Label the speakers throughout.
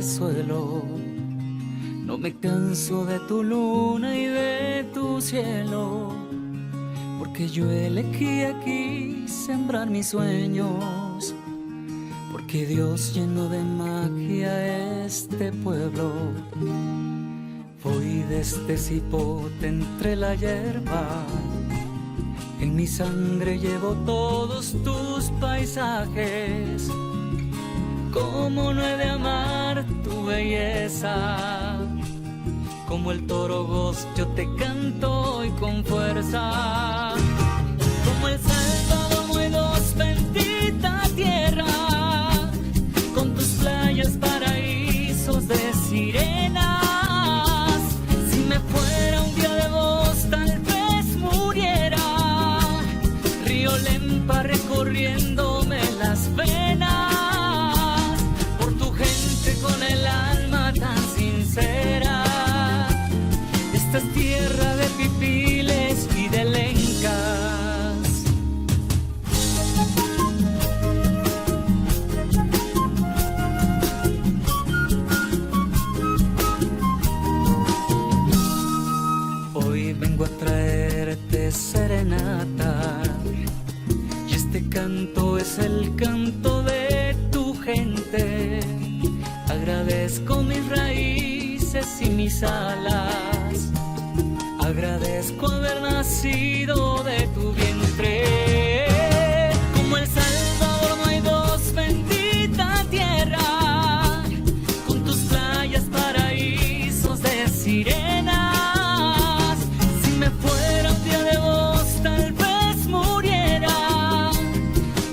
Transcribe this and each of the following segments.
Speaker 1: suelo. No me canso de tu luna y de tu cielo, porque yo elegí aquí sembrar mis sueños, porque Dios llenó de magia este pueblo. Voy de este cipote entre la hierba, en mi sangre llevo todos tus paisajes. Cómo no he de amar tu belleza, como el toro goz yo te canto hoy con fuerza. Como el Salvador muy dos bendita tierra, con tus playas paraísos de sirenas. Si me fuera un día de vos tal vez muriera, río Lempa recorriéndome las venas, por tu gente con el alma tan sincera. Esta es tierra de pipiles y de lencas. Hoy vengo a traerte serenata, y este canto es el canto de tu gente. Agradezco mis raíces y mis alas, agradezco haber nacido de tu vientre. Como el Salvador no hay dos, bendita tierra, con tus playas paraísos de sirenas. Si me fuera un día de vos tal vez muriera,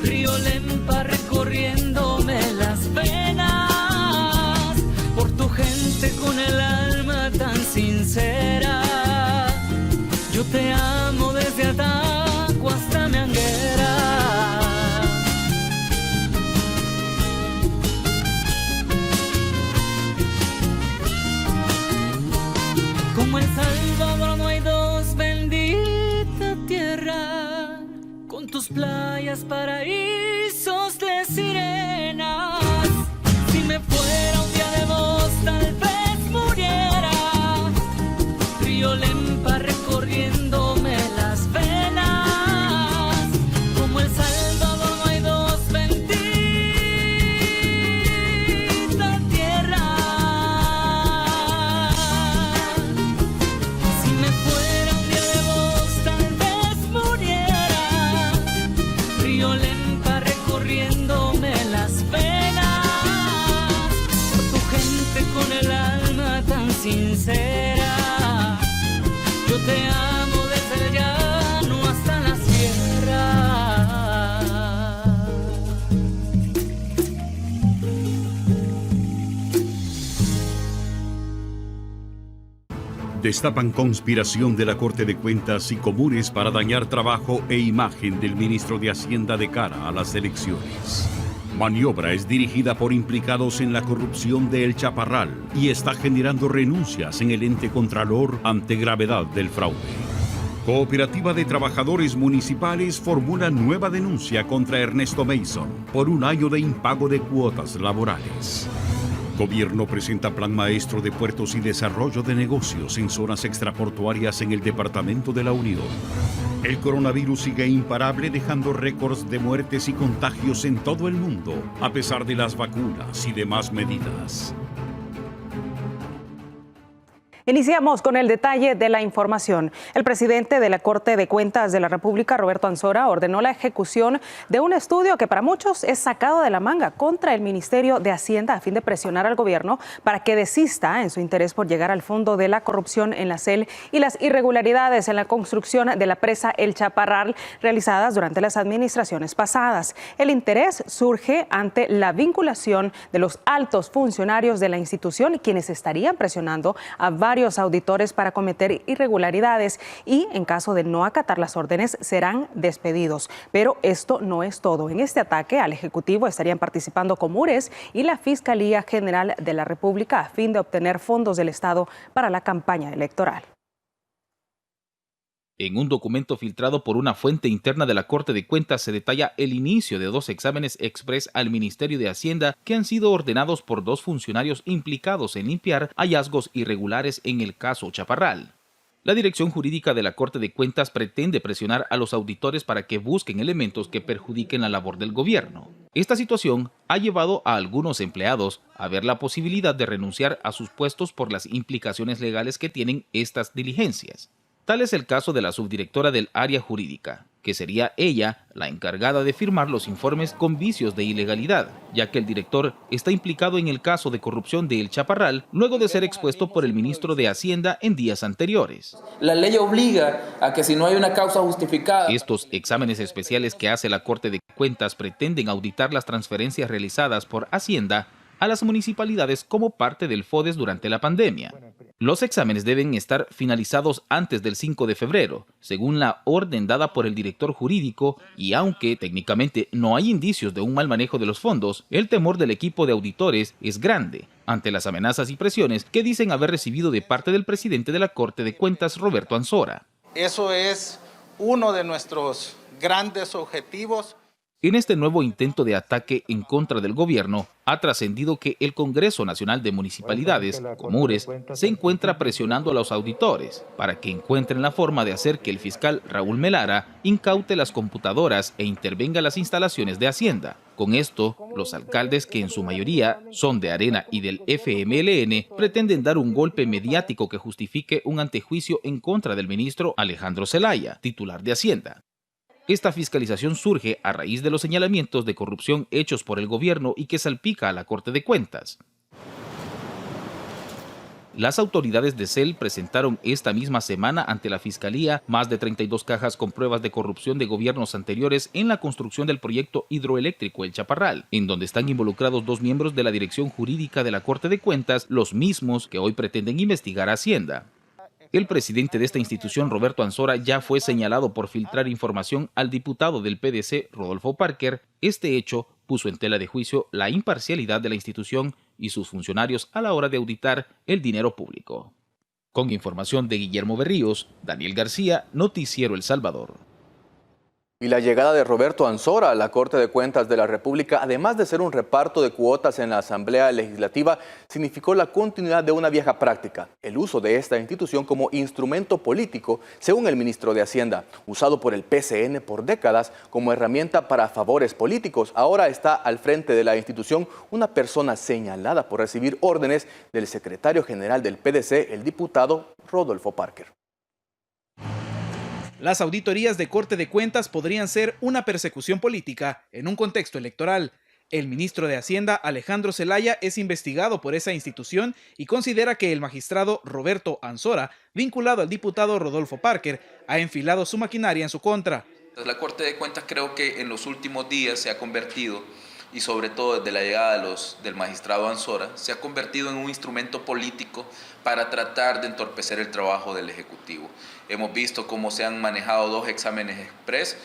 Speaker 1: río Lempa recorriéndome las venas, por tu gente con el alma tan sincera. Yo te amo desde Ataco hasta Meanguera. Como el Salvador no hay dos, bendita tierra, con tus playas paraísos de sirenas. Si me fuera un día de vos tal vez muriera, río Lempa recorriéndome las venas. Como el Salvador no hay dos, bendita tierra. Si me fuera un día de vos tal vez muriera, río Lempa recorriéndome las venas, por tu gente con el alma tan sincera. Yo te amo desde el llano hasta la sierra.
Speaker 2: Destapan conspiración de la Corte de Cuentas y Comunes para dañar trabajo e imagen del ministro de Hacienda de cara a las elecciones. Maniobra es dirigida por implicados en la corrupción de El Chaparral y está generando renuncias en el ente contralor ante gravedad del fraude. Cooperativa de Trabajadores Municipales formula nueva denuncia contra Ernesto Mason por un año de impago de cuotas laborales. Gobierno presenta plan maestro de puertos y desarrollo de negocios en zonas extraportuarias en el Departamento de la Unión. El coronavirus sigue imparable, dejando récords de muertes y contagios en todo el mundo, a pesar de las vacunas y demás medidas.
Speaker 3: Iniciamos con el detalle de la información. El presidente de la Corte de Cuentas de la República, Roberto Ansora, ordenó la ejecución de un estudio que para muchos es sacado de la manga contra el Ministerio de Hacienda a fin de presionar al gobierno para que desista en su interés por llegar al fondo de la corrupción en la CEL y las irregularidades en la construcción de la presa El Chaparral realizadas durante las administraciones pasadas. El interés surge ante la vinculación de los altos funcionarios de la institución, quienes estarían presionando a varios auditores para cometer irregularidades y, en caso de no acatar las órdenes, serán despedidos. Pero esto no es todo. En este ataque al Ejecutivo estarían participando Comures y la Fiscalía General de la República a fin de obtener fondos del Estado para la campaña electoral.
Speaker 4: En un documento filtrado por una fuente interna de la Corte de Cuentas se detalla el inicio de 2 exámenes express al Ministerio de Hacienda que han sido ordenados por 2 funcionarios implicados en limpiar hallazgos irregulares en el caso Chaparral. La dirección jurídica de la Corte de Cuentas pretende presionar a los auditores para que busquen elementos que perjudiquen la labor del gobierno. Esta situación ha llevado a algunos empleados a ver la posibilidad de renunciar a sus puestos por las implicaciones legales que tienen estas diligencias. Tal es el caso de la subdirectora del área jurídica, que sería ella la encargada de firmar los informes con vicios de ilegalidad, ya que el director está implicado en el caso de corrupción de El Chaparral luego de ser expuesto por el ministro de Hacienda en días anteriores.
Speaker 5: La ley obliga a que si no hay una causa justificada...
Speaker 4: Estos exámenes especiales que hace la Corte de Cuentas pretenden auditar las transferencias realizadas por Hacienda a las municipalidades como parte del FODES durante la pandemia. Los exámenes deben estar finalizados antes del 5 de febrero, según la orden dada por el director jurídico, y aunque técnicamente no hay indicios de un mal manejo de los fondos, el temor del equipo de auditores es grande ante las amenazas y presiones que dicen haber recibido de parte del presidente de la Corte de Cuentas, Roberto Ansora.
Speaker 6: Eso es uno de nuestros grandes objetivos.
Speaker 4: En este nuevo intento de ataque en contra del gobierno, ha trascendido que el Congreso Nacional de Municipalidades, Comures, se encuentra presionando a los auditores para que encuentren la forma de hacer que el fiscal Raúl Melara incaute las computadoras e intervenga las instalaciones de Hacienda. Con esto, los alcaldes, que en su mayoría son de Arena y del FMLN, pretenden dar un golpe mediático que justifique un antejuicio en contra del ministro Alejandro Zelaya, titular de Hacienda. Esta fiscalización surge a raíz de los señalamientos de corrupción hechos por el gobierno y que salpica a la Corte de Cuentas. Las autoridades de CEL presentaron esta misma semana ante la Fiscalía más de 32 cajas con pruebas de corrupción de gobiernos anteriores en la construcción del proyecto hidroeléctrico El Chaparral, en donde están involucrados 2 miembros de la dirección jurídica de la Corte de Cuentas, los mismos que hoy pretenden investigar a Hacienda. El presidente de esta institución, Roberto Ansora, ya fue señalado por filtrar información al diputado del PDC, Rodolfo Parker. Este hecho puso en tela de juicio la imparcialidad de la institución y sus funcionarios a la hora de auditar el dinero público. Con información de Guillermo Berríos, Daniel García, Noticiero El Salvador.
Speaker 7: Y la llegada de Roberto Ansora a la Corte de Cuentas de la República, además de ser un reparto de cuotas en la Asamblea Legislativa, significó la continuidad de una vieja práctica, el uso de esta institución como instrumento político, según el ministro de Hacienda, usado por el PCN por décadas como herramienta para favores políticos. Ahora está al frente de la institución una persona señalada por recibir órdenes del secretario general del PDC, el diputado Rodolfo Parker.
Speaker 8: Las auditorías de Corte de Cuentas podrían ser una persecución política en un contexto electoral. El ministro de Hacienda, Alejandro Zelaya, es investigado por esa institución y considera que el magistrado Roberto Ansora, vinculado al diputado Rodolfo Parker, ha enfilado su maquinaria en su contra.
Speaker 5: La Corte de Cuentas creo que en los últimos días se ha convertido, y sobre todo desde la llegada del magistrado Ansora, se ha convertido en un instrumento político para tratar de entorpecer el trabajo del Ejecutivo. Hemos visto cómo se han manejado 2 exámenes express.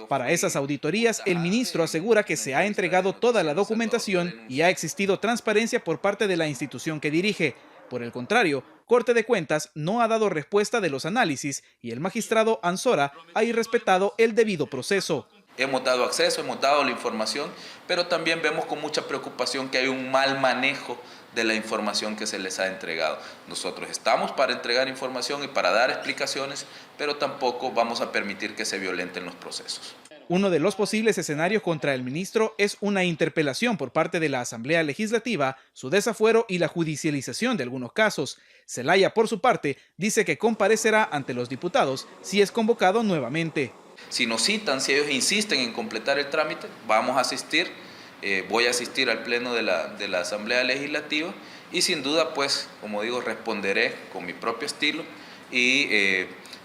Speaker 8: Para esas auditorías, el ministro asegura que se ha entregado toda la documentación y ha existido transparencia por parte de la institución que dirige. Por el contrario, Corte de Cuentas no ha dado respuesta de los análisis y el magistrado Ansora ha irrespetado el debido proceso.
Speaker 5: Hemos dado acceso, hemos dado la información, pero también vemos con mucha preocupación que hay un mal manejo de la información que se les ha entregado. Nosotros estamos para entregar información y para dar explicaciones, pero tampoco vamos a permitir que se violenten los procesos.
Speaker 8: Uno de los posibles escenarios contra el ministro es una interpelación por parte de la Asamblea Legislativa, su desafuero y la judicialización de algunos casos. Zelaya, por su parte, dice que comparecerá ante los diputados si es convocado nuevamente.
Speaker 5: Si nos citan, si ellos insisten en completar el trámite, vamos a asistir. Voy a asistir al pleno de la Asamblea Legislativa y sin duda, pues, como digo, responderé con mi propio estilo y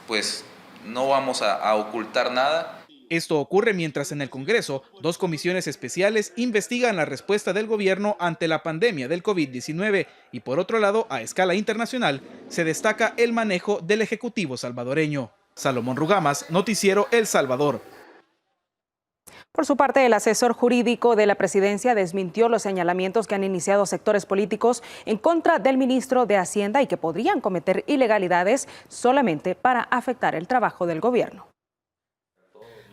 Speaker 5: pues no vamos a ocultar nada.
Speaker 8: Esto ocurre mientras en el Congreso, 2 comisiones especiales investigan la respuesta del gobierno ante la pandemia del COVID-19 y por otro lado, a escala internacional, se destaca el manejo del Ejecutivo salvadoreño. Salomón Rugamas, Noticiero El Salvador.
Speaker 3: Por su parte, el asesor jurídico de la presidencia desmintió los señalamientos que han iniciado sectores políticos en contra del ministro de Hacienda y que podrían cometer ilegalidades solamente para afectar el trabajo del gobierno.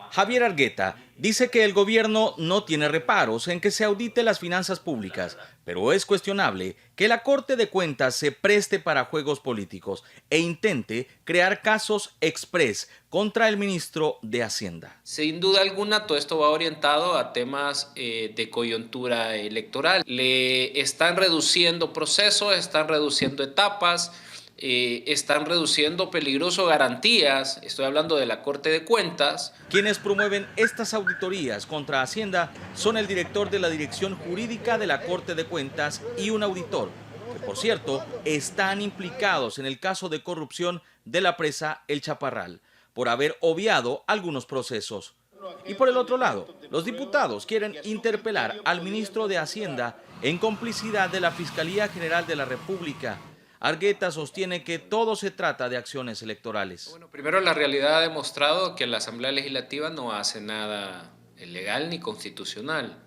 Speaker 9: Javier Argueta dice que el gobierno no tiene reparos en que se audite las finanzas públicas, pero es cuestionable que la Corte de Cuentas se preste para juegos políticos e intente crear casos express contra el ministro de Hacienda.
Speaker 10: Sin duda alguna, todo esto va orientado a temas de coyuntura electoral. Le están reduciendo procesos, están reduciendo etapas, están reduciendo peligroso garantías. Estoy hablando de la Corte de Cuentas.
Speaker 9: Quienes promueven estas auditorías contra Hacienda son el director de la Dirección Jurídica de la Corte de Cuentas y un auditor, que por cierto están implicados en el caso de corrupción de la presa El Chaparral, por haber obviado algunos procesos. Y por el otro lado, los diputados quieren interpelar al ministro de Hacienda en complicidad de la Fiscalía General de la República. Argueta sostiene que todo se trata de acciones electorales.
Speaker 10: Bueno, primero, la realidad ha demostrado que la Asamblea Legislativa no hace nada ilegal ni constitucional.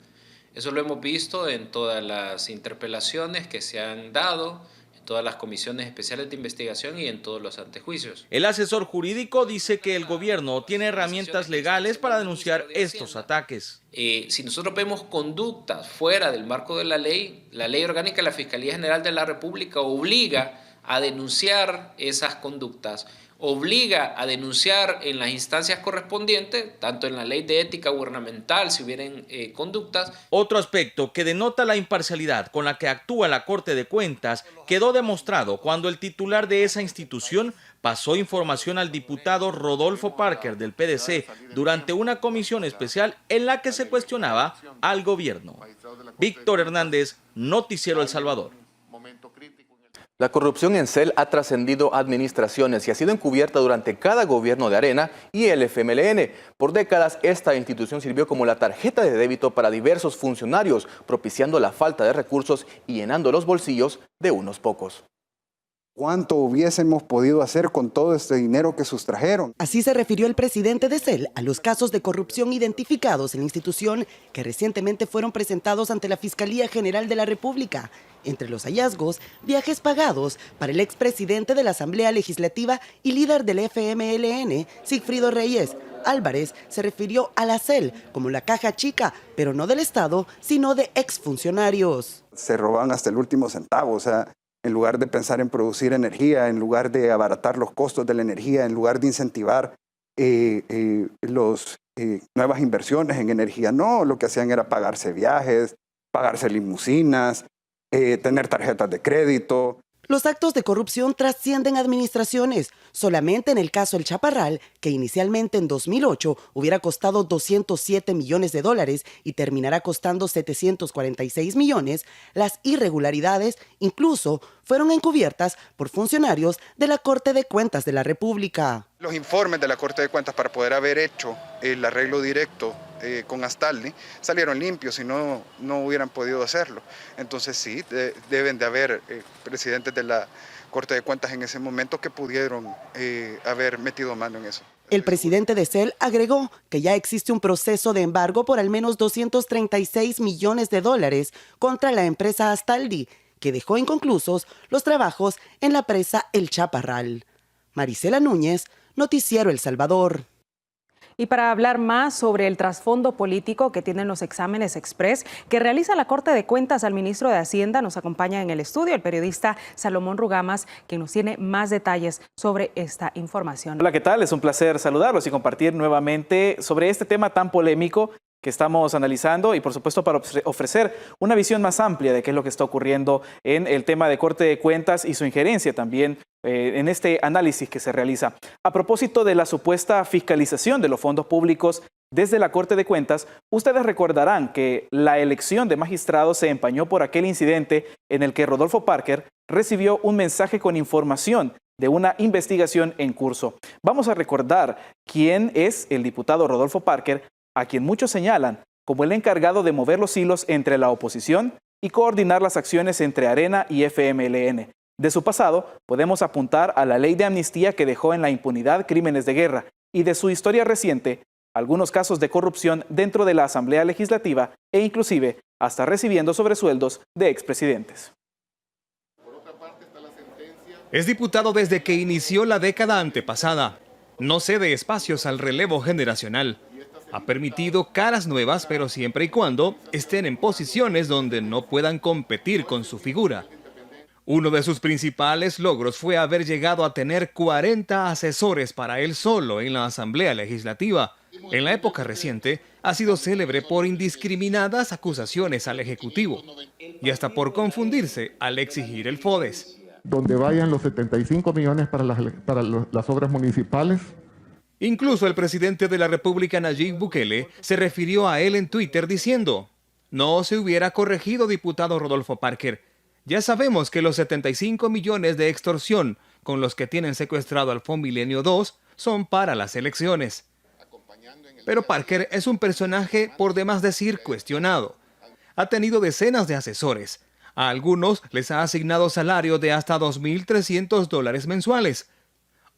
Speaker 10: Eso lo hemos visto en todas las interpelaciones que se han dado, en todas las comisiones especiales de investigación y en todos los antejuicios.
Speaker 9: El asesor jurídico dice que el gobierno tiene herramientas legales para denunciar estos ataques.
Speaker 10: Si nosotros vemos conductas fuera del marco de la ley orgánica de la Fiscalía General de la República obliga a denunciar esas conductas, obliga a denunciar en las instancias correspondientes, tanto en la ley de ética gubernamental, si hubieran conductas.
Speaker 9: Otro aspecto que denota la imparcialidad con la que actúa la Corte de Cuentas quedó demostrado cuando el titular de esa institución pasó información al diputado Rodolfo Parker del PDC durante una comisión especial en la que se cuestionaba al gobierno. Víctor Hernández, Noticiero El Salvador.
Speaker 7: La corrupción en CEL ha trascendido administraciones y ha sido encubierta durante cada gobierno de Arena y el FMLN. Por décadas, esta institución sirvió como la tarjeta de débito para diversos funcionarios, propiciando la falta de recursos y llenando los bolsillos de unos pocos.
Speaker 11: ¿Cuánto hubiésemos podido hacer con todo este dinero que sustrajeron?
Speaker 12: Así se refirió el presidente de CEL a los casos de corrupción identificados en la institución que recientemente fueron presentados ante la Fiscalía General de la República. Entre los hallazgos, viajes pagados para el expresidente de la Asamblea Legislativa y líder del FMLN, Sigfrido Reyes. Álvarez se refirió a la CEL como la caja chica, pero no del Estado, sino de exfuncionarios.
Speaker 11: Se roban hasta el último centavo, o sea, en lugar de pensar en producir energía, en lugar de abaratar los costos de la energía, en lugar de incentivar nuevas inversiones en energía, no, lo que hacían era pagarse viajes, pagarse limusinas, tener tarjetas de crédito.
Speaker 12: Los actos de corrupción trascienden administraciones. Solamente en el caso El Chaparral, que inicialmente en 2008 hubiera costado 207 millones de dólares y terminará costando 746 millones, las irregularidades incluso fueron encubiertas por funcionarios de la Corte de Cuentas de la República.
Speaker 11: Los informes de la Corte de Cuentas para poder haber hecho el arreglo directo con Astaldi salieron limpios y no hubieran podido hacerlo. Entonces sí, deben de haber presidentes de la Corte de Cuentas en ese momento que pudieron haber metido mano en eso.
Speaker 12: El presidente de CEL agregó que ya existe un proceso de embargo por al menos 236 millones de dólares contra la empresa Astaldi, que dejó inconclusos los trabajos en la presa El Chaparral. Marisela Núñez, Noticiero El Salvador.
Speaker 3: Y para hablar más sobre el trasfondo político que tienen los exámenes express que realiza la Corte de Cuentas al ministro de Hacienda, nos acompaña en el estudio el periodista Salomón Rugamas, quien nos tiene más detalles sobre esta información.
Speaker 13: Hola, ¿qué tal? Es un placer saludarlos y compartir nuevamente sobre este tema tan polémico que estamos analizando y por supuesto para ofrecer una visión más amplia de qué es lo que está ocurriendo en el tema de Corte de Cuentas y su injerencia también en este análisis que se realiza. A propósito de la supuesta fiscalización de los fondos públicos desde la Corte de Cuentas, ustedes recordarán que la elección de magistrados se empañó por aquel incidente en el que Rodolfo Parker recibió un mensaje con información de una investigación en curso. Vamos a recordar quién es el diputado Rodolfo Parker, a quien muchos señalan como el encargado de mover los hilos entre la oposición y coordinar las acciones entre Arena y FMLN. De su pasado, podemos apuntar a la ley de amnistía que dejó en la impunidad crímenes de guerra y de su historia reciente algunos casos de corrupción dentro de la Asamblea Legislativa e inclusive hasta recibiendo sobresueldos de expresidentes.
Speaker 14: Es diputado desde que inició la década antepasada. No cede espacios al relevo generacional. Ha permitido caras nuevas, pero siempre y cuando estén en posiciones donde no puedan competir con su figura. Uno de sus principales logros fue haber llegado a tener 40 asesores para él solo en la Asamblea Legislativa. En la época reciente, ha sido célebre por indiscriminadas acusaciones al Ejecutivo y hasta por confundirse al exigir el FODES.
Speaker 15: Donde vayan los 75 millones para las obras municipales.
Speaker 14: Incluso el presidente de la República, Nayib Bukele, se refirió a él en Twitter diciendo: no se hubiera corregido, diputado Rodolfo Parker. Ya sabemos que los 75 millones de extorsión con los que tienen secuestrado al Fondo Milenio 2 son para las elecciones. Pero Parker es un personaje, por demás decir, cuestionado. Ha tenido decenas de asesores. A algunos les ha asignado salario de hasta $2.300 mensuales.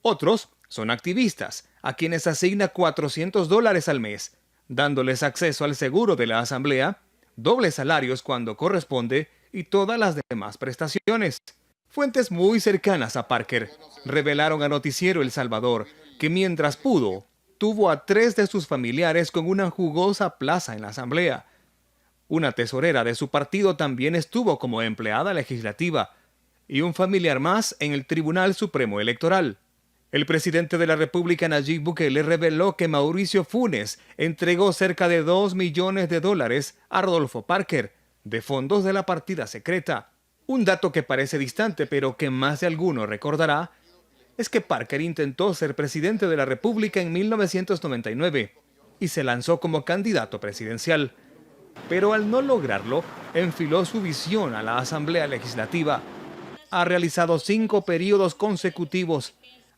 Speaker 14: Otros son activistas, a quienes asigna $400 al mes, dándoles acceso al seguro de la Asamblea, dobles salarios cuando corresponde y todas las demás prestaciones. Fuentes muy cercanas a Parker revelaron a Noticiero El Salvador que mientras pudo, tuvo a 3 de sus familiares con una jugosa plaza en la Asamblea. Una tesorera de su partido también estuvo como empleada legislativa y un familiar más en el Tribunal Supremo Electoral. El presidente de la República, Nayib Bukele, reveló que Mauricio Funes entregó cerca de $2 millones a Rodolfo Parker de fondos de la partida secreta. Un dato que parece distante, pero que más de alguno recordará, es que Parker intentó ser presidente de la República en 1999 y se lanzó como candidato presidencial. Pero al no lograrlo, enfiló su visión a la Asamblea Legislativa. Ha realizado 5 periodos consecutivos.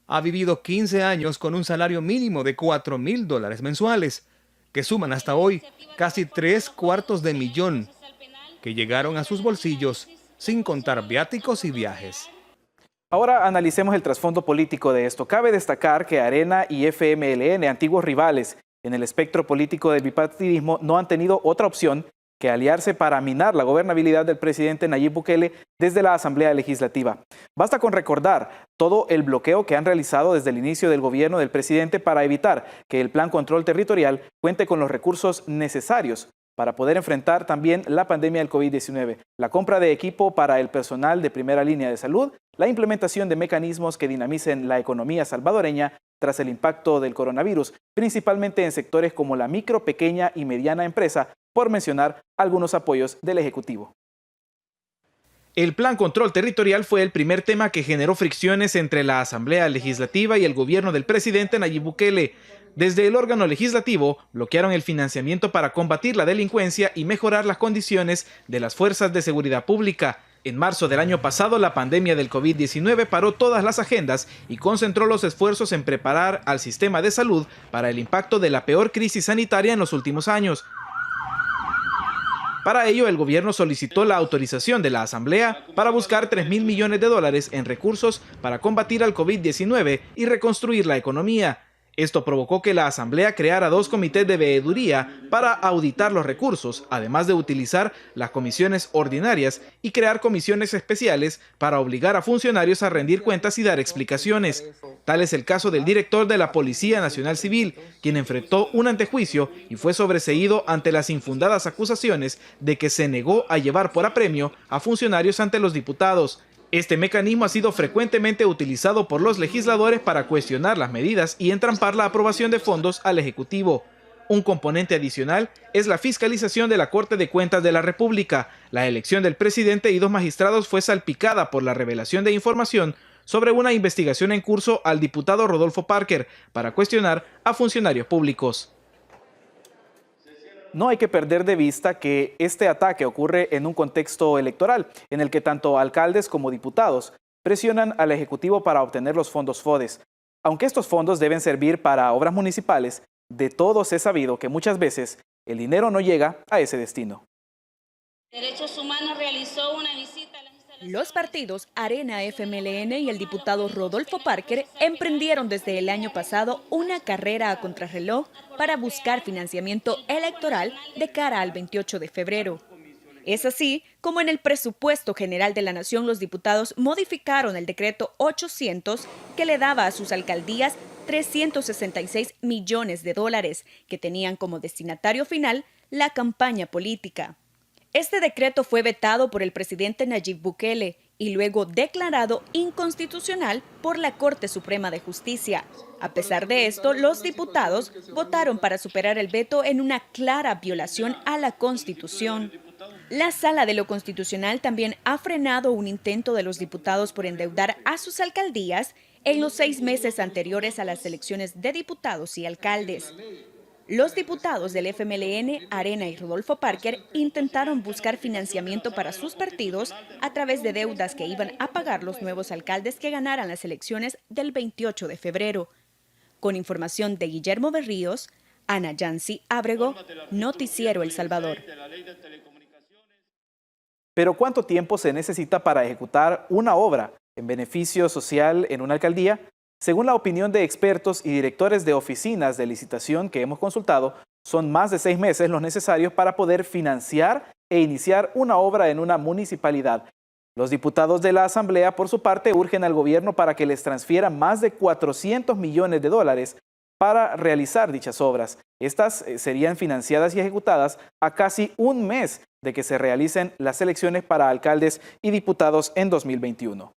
Speaker 14: Ha vivido 15 años con un salario mínimo de $4.000 mensuales, que suman hasta hoy casi 3/4 millón, que llegaron a sus bolsillos sin contar viáticos y viajes.
Speaker 13: Ahora analicemos el trasfondo político de esto. Cabe destacar que Arena y FMLN, antiguos rivales en el espectro político del bipartidismo, no han tenido otra opción que aliarse para minar la gobernabilidad del presidente Nayib Bukele desde la Asamblea Legislativa. Basta con recordar todo el bloqueo que han realizado desde el inicio del gobierno del presidente para evitar que el Plan Control Territorial cuente con los recursos necesarios para poder enfrentar también la pandemia del COVID-19, la compra de equipo para el personal de primera línea de salud, la implementación de mecanismos que dinamicen la economía salvadoreña tras el impacto del coronavirus, principalmente en sectores como la micro, pequeña y mediana empresa, por mencionar algunos apoyos del Ejecutivo.
Speaker 8: El Plan Control Territorial fue el primer tema que generó fricciones entre la Asamblea Legislativa y el gobierno del presidente Nayib Bukele. Desde el órgano legislativo bloquearon el financiamiento para combatir la delincuencia y mejorar las condiciones de las fuerzas de seguridad pública. En marzo del año pasado, la pandemia del COVID-19 paró todas las agendas y concentró los esfuerzos en preparar al sistema de salud para el impacto de la peor crisis sanitaria en los últimos años. Para ello, el gobierno solicitó la autorización de la Asamblea para buscar $3.000 millones en recursos para combatir al COVID-19 y reconstruir la economía. Esto provocó que la Asamblea creara 2 comités de veeduría para auditar los recursos, además de utilizar las comisiones ordinarias y crear comisiones especiales para obligar a funcionarios a rendir cuentas y dar explicaciones. Tal es el caso del director de la Policía Nacional Civil, quien enfrentó un antejuicio y fue sobreseído ante las infundadas acusaciones de que se negó a llevar por apremio a funcionarios ante los diputados. Este mecanismo ha sido frecuentemente utilizado por los legisladores para cuestionar las medidas y entrampar la aprobación de fondos al Ejecutivo. Un componente adicional es la fiscalización de la Corte de Cuentas de la República. La elección del presidente y 2 magistrados fue salpicada por la revelación de información sobre una investigación en curso al diputado Rodolfo Parker para cuestionar a funcionarios públicos.
Speaker 13: No hay que perder de vista que este ataque ocurre en un contexto electoral, en el que tanto alcaldes como diputados presionan al Ejecutivo para obtener los fondos FODES. Aunque estos fondos deben servir para obras municipales, de todos es sabido que muchas veces el dinero no llega a ese destino.
Speaker 16: Derechos Humanos realizó una visita a las Los partidos Arena, FMLN y el diputado Rodolfo Parker emprendieron desde el año pasado una carrera a contrarreloj para buscar financiamiento electoral de cara al 28 de febrero. Es así como en el presupuesto general de la Nación los diputados modificaron el decreto 800 que le daba a sus alcaldías 366 millones de dólares que tenían como destinatario final la campaña política. Este decreto fue vetado por el presidente Nayib Bukele y luego declarado inconstitucional por la Corte Suprema de Justicia. A pesar de esto, los diputados votaron para superar el veto en una clara violación a la Constitución. La Sala de lo Constitucional también ha frenado un intento de los diputados por endeudar a sus alcaldías en los 6 meses anteriores a las elecciones de diputados y alcaldes. Los diputados del FMLN, Arena y Rodolfo Parker intentaron buscar financiamiento para sus partidos a través de deudas que iban a pagar los nuevos alcaldes que ganaran las elecciones del 28 de febrero. Con información de Guillermo Berríos, Ana Yancy Ábrego, Noticiero El Salvador.
Speaker 13: Pero ¿cuánto tiempo se necesita para ejecutar una obra en beneficio social en una alcaldía? Según la opinión de expertos y directores de oficinas de licitación que hemos consultado, son más de 6 meses los necesarios para poder financiar e iniciar una obra en una municipalidad. Los diputados de la Asamblea, por su parte, urgen al gobierno para que les transfiera más de 400 millones de dólares para realizar dichas obras. Estas serían financiadas y ejecutadas a casi un mes de que se realicen las elecciones para alcaldes y diputados en 2021.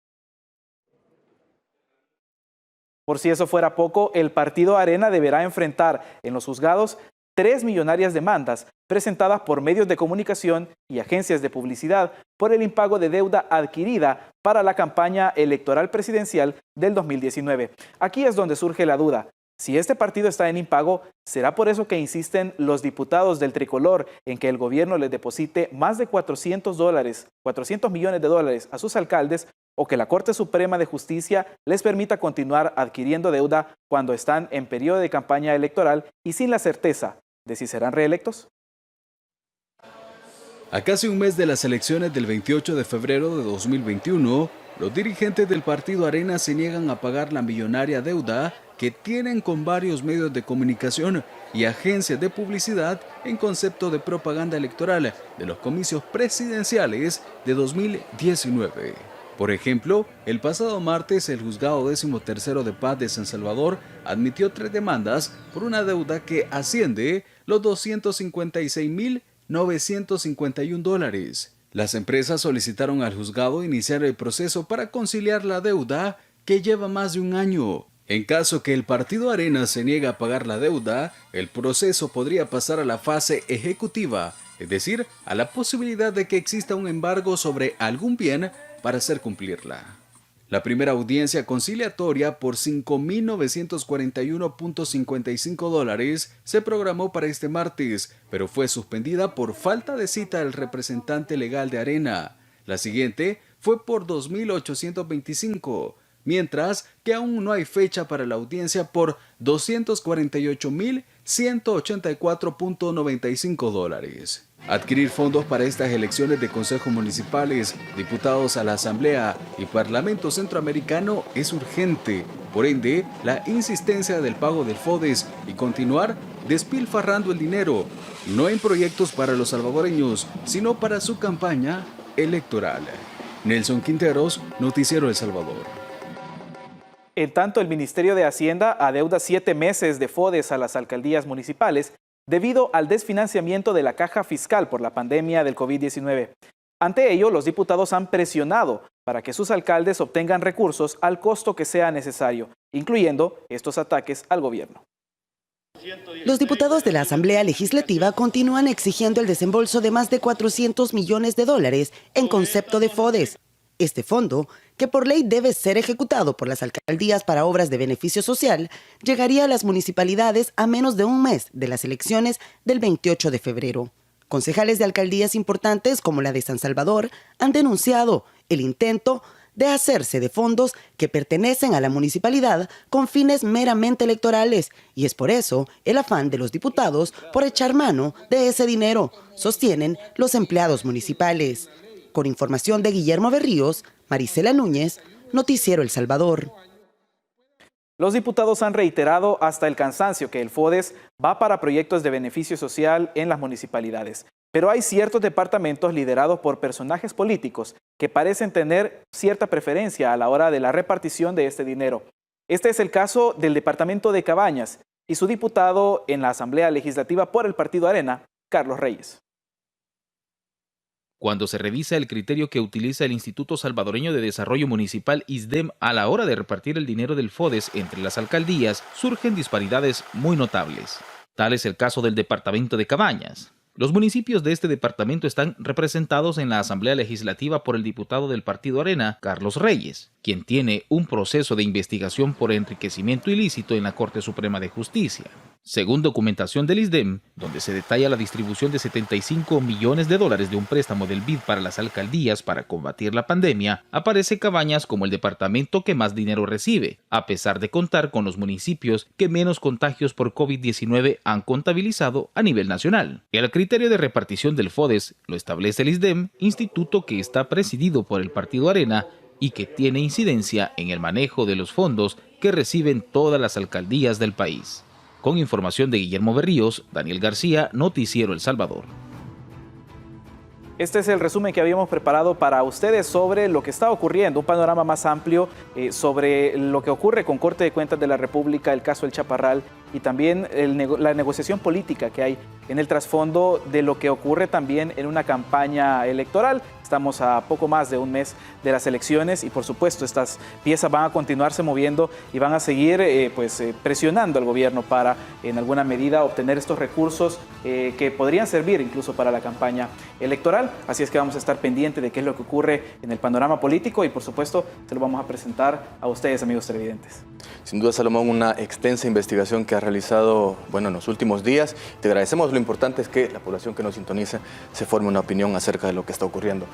Speaker 13: Por si eso fuera poco, el partido Arena deberá enfrentar en los juzgados 3 millonarias demandas presentadas por medios de comunicación y agencias de publicidad por el impago de deuda adquirida para la campaña electoral presidencial del 2019. Aquí es donde surge la duda. Si este partido está en impago, ¿será por eso que insisten los diputados del tricolor en que el gobierno les deposite más de 400 millones de dólares a sus alcaldes, o que la Corte Suprema de Justicia les permita continuar adquiriendo deuda cuando están en periodo de campaña electoral y sin la certeza de si serán reelectos?
Speaker 17: A casi un mes de las elecciones del 28 de febrero de 2021, los dirigentes del partido Arena se niegan a pagar la millonaria deuda que tienen con varios medios de comunicación y agencias de publicidad en concepto de propaganda electoral de los comicios presidenciales de 2019. Por ejemplo, el pasado martes el Juzgado 13º de Paz de San Salvador admitió 3 demandas por una deuda que asciende los 256.951 dólares. Las empresas solicitaron al juzgado iniciar el proceso para conciliar la deuda que lleva más de un año. En caso que el partido Arena se niegue a pagar la deuda, el proceso podría pasar a la fase ejecutiva, es decir, a la posibilidad de que exista un embargo sobre algún bien para hacer cumplirla. La primera audiencia conciliatoria por 5.941.55 dólares se programó para este martes, pero fue suspendida por falta de cita del representante legal de Arena. La siguiente fue por 2.825, mientras que aún no hay fecha para la audiencia por 248.184.95 dólares. Adquirir fondos para estas elecciones de consejos municipales, diputados a la Asamblea y Parlamento Centroamericano es urgente. Por ende, la insistencia del pago del FODES y continuar despilfarrando el dinero, no en proyectos para los salvadoreños, sino para su campaña electoral. Nelson Quinteros, Noticiero El Salvador.
Speaker 13: En tanto, el Ministerio de Hacienda adeuda 7 meses de FODES a las alcaldías municipales debido al desfinanciamiento de la caja fiscal por la pandemia del COVID-19. Ante ello, los diputados han presionado para que sus alcaldes obtengan recursos al costo que sea necesario, incluyendo estos ataques al gobierno.
Speaker 12: Los diputados de la Asamblea Legislativa continúan exigiendo el desembolso de más de 400 millones de dólares en concepto de FODES. Este fondo, que por ley debe ser ejecutado por las alcaldías para obras de beneficio social, llegaría a las municipalidades a menos de un mes de las elecciones del 28 de febrero. Concejales de alcaldías importantes como la de San Salvador han denunciado el intento de hacerse de fondos que pertenecen a la municipalidad con fines meramente electorales, y es por eso el afán de los diputados por echar mano de ese dinero, sostienen los empleados municipales. Con información de Guillermo Berríos, Marisela Núñez, Noticiero El Salvador.
Speaker 13: Los diputados han reiterado hasta el cansancio que el FODES va para proyectos de beneficio social en las municipalidades. Pero hay ciertos departamentos liderados por personajes políticos que parecen tener cierta preferencia a la hora de la repartición de este dinero. Este es el caso del departamento de Cabañas y su diputado en la Asamblea Legislativa por el Partido Arena, Carlos Reyes.
Speaker 4: Cuando se revisa el criterio que utiliza el Instituto Salvadoreño de Desarrollo Municipal ISDEM a la hora de repartir el dinero del FODES entre las alcaldías, surgen disparidades muy notables. Tal es el caso del departamento de Cabañas. Los municipios de este departamento están representados en la Asamblea Legislativa por el diputado del Partido Arena, Carlos Reyes, quien tiene un proceso de investigación por enriquecimiento ilícito en la Corte Suprema de Justicia. Según documentación del ISDEM, donde se detalla la distribución de $75 millones de un préstamo del BID para las alcaldías para combatir la pandemia, aparece Cabañas como el departamento que más dinero recibe, a pesar de contar con los municipios que menos contagios por COVID-19 han contabilizado a nivel nacional. El criterio de repartición del FODES lo establece el ISDEM, instituto que está presidido por el Partido Arena y que tiene incidencia en el manejo de los fondos que reciben todas las alcaldías del país. Con información de Guillermo Berríos, Daniel García, Noticiero El Salvador.
Speaker 13: Este es el resumen que habíamos preparado para ustedes sobre lo que está ocurriendo, un panorama más amplio sobre lo que ocurre con Corte de Cuentas de la República, el caso El Chaparral y también la negociación política que hay en el trasfondo de lo que ocurre también en una campaña electoral. Estamos a poco más de un mes de las elecciones y por supuesto estas piezas van a continuarse moviendo y van a seguir presionando al gobierno para en alguna medida obtener estos recursos que podrían servir incluso para la campaña electoral. Así es que vamos a estar pendientes de qué es lo que ocurre en el panorama político y por supuesto se lo vamos a presentar a ustedes, amigos televidentes.
Speaker 7: Sin duda, Salomón, una extensa investigación que ha realizado en los últimos días. Te agradecemos. Lo importante es que la población que nos sintoniza se forme una opinión acerca de lo que está ocurriendo.